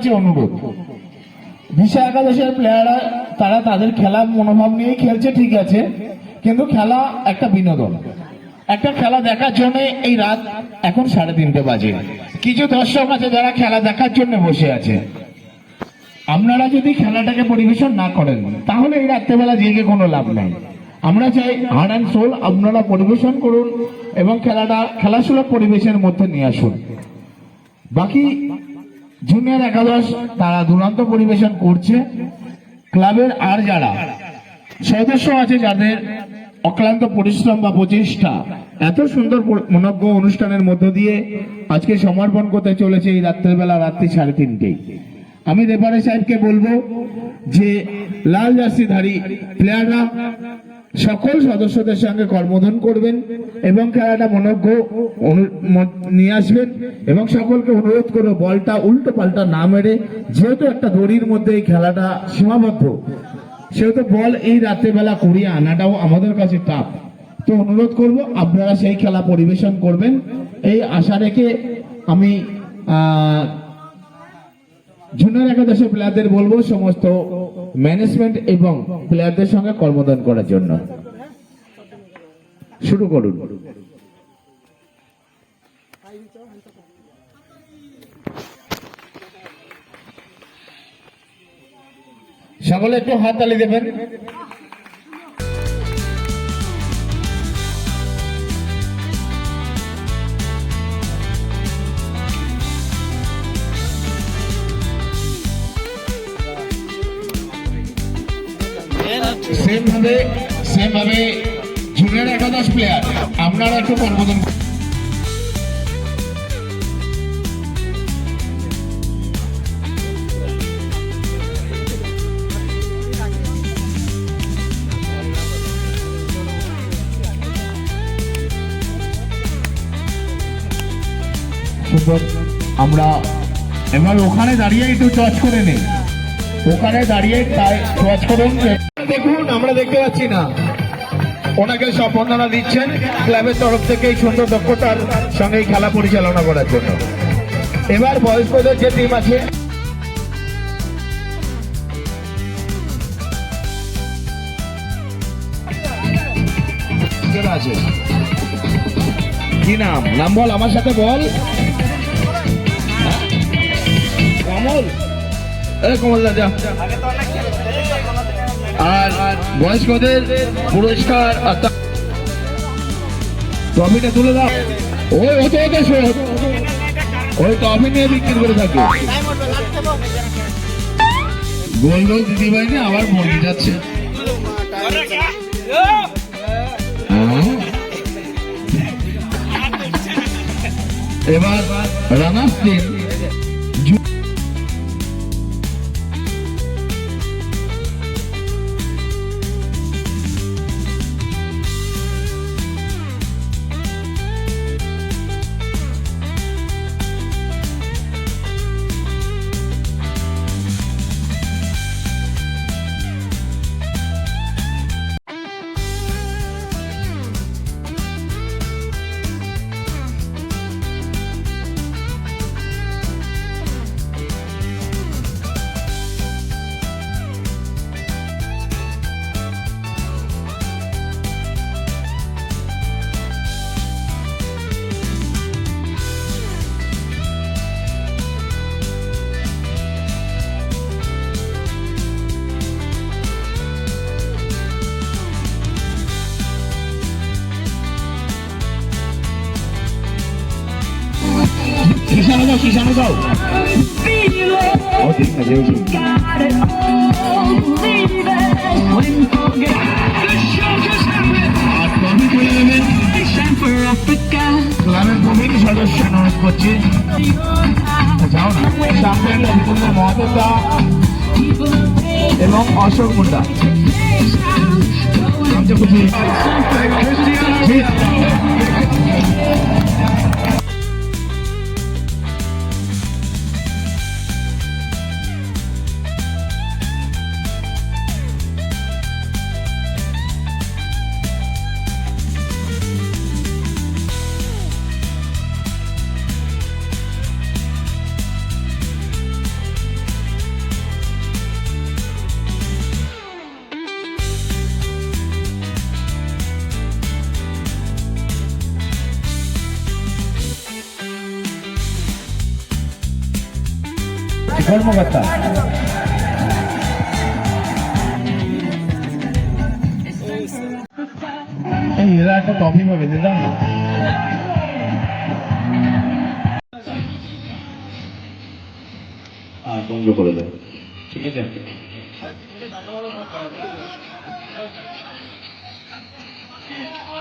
কাছে অনুরোধ, দিশা একাদশের প্লেয়াররা তারা তাদের খেলা মনোভাব নিয়েই খেলছে, ঠিক আছে, কিন্তু খেলা একটা বিনোদন, একটা খেলা দেখার জন্য এই রাত এখন 3:30 বাজে। কিছু দর্শক আছে যারা খেলা দেখার জন্য বসে আছে। আপনারা যদি খেলাটাকে পরিবেশন না করেন তাহলে এই রাত্রেবেলা জেগে কোনো লাভ নেই। আমরা চাই হার্ট অ্যান্ড সোল আপনারা পরিবেশন করুন এবং খেলাসুলভ পরিবেশের মধ্যে নিয়ে আসুন। বাকি জুনিয়র একাদশ তারা দুরন্ত পরিবেশন করছে। ক্লাবের আর যারা সদস্য আছে যাদের অক্লান্ত পরিশ্রম বা প্রচেষ্টা এত সুন্দর মনজ্ঞ অনুষ্ঠানের মধ্য দিয়ে আজকে সমর্পণ করতে চলেছে এই রাত্রেবেলা রাত্রি 3:30। আমি রেফারি সাহেবকে বলবো যে লাল জার্সিধারী প্লেয়াররা সকল সদস্যদের সঙ্গে কর্মোধন করবেন এবং খেলাটা মনজ্ঞ নিয়ে আসবেন এবং সকলকে অনুরোধ করবো বলটা উল্টো পাল্টা না মেরে, যেহেতু একটা দড়ির মধ্যে এই খেলাটা সীমাবদ্ধ, সেহেতু বল এই রাত্রেবেলা করিয়ে আনাটাও আমাদের কাছে টাফ। তো অনুরোধ করব আপনারা সেই খেলা পরিবেশন করবেন এই আশা রেখে আমি জুনিয়র একাদশের প্লেয়ারদের বলবো সমস্ত ম্যানেজমেন্ট এবং প্লেয়ারদের সঙ্গে কর্মদান করার জন্য। শুরু করুন। সকলে একটু হাততালি দেবেন। সেম ভাবে জুনিয়র একাদশ প্লেয়ার আপনারা একটু কর্মদান সুন্দর। আমরা এবার ওখানে দাঁড়িয়ে একটু টচ করে নেই, ওখানে দাঁড়িয়ে টচ করুন। দেখুন আমরা দেখতে পাচ্ছি না, ওনাকে সম্বর্ধনা দিচ্ছেন ক্লাবের তরফ থেকে এই সুন্দর দক্ষতার সঙ্গে খেলা পরিচালনা করার জন্য। এবার বয়স্কদের যে টিম আছে কি নাম, নাম বল আমার সাথে বল। কমল, কমল দাদা। আর বয়স্কদের পুরস্কার ট্রফিটা তুলে দাও। ওই ওই ট্রফি নিয়ে বিক্রি করে থাকে। গোল গোল দিদি ভাই না আবার মুরগি যাচ্ছে। এবার runners team Kisano daw. Oh, di na daw. At kami ko naman. Salamat po may সদস্য অনুরোধ করছি যাও না সামনে বিপুল মহাদেবদা এবং অশোক মুন্ডা কর্মকর্তা। এই এরা একটা টপি পাবে দিলাম না। বন্ধ করে দেয়, ঠিক আছে।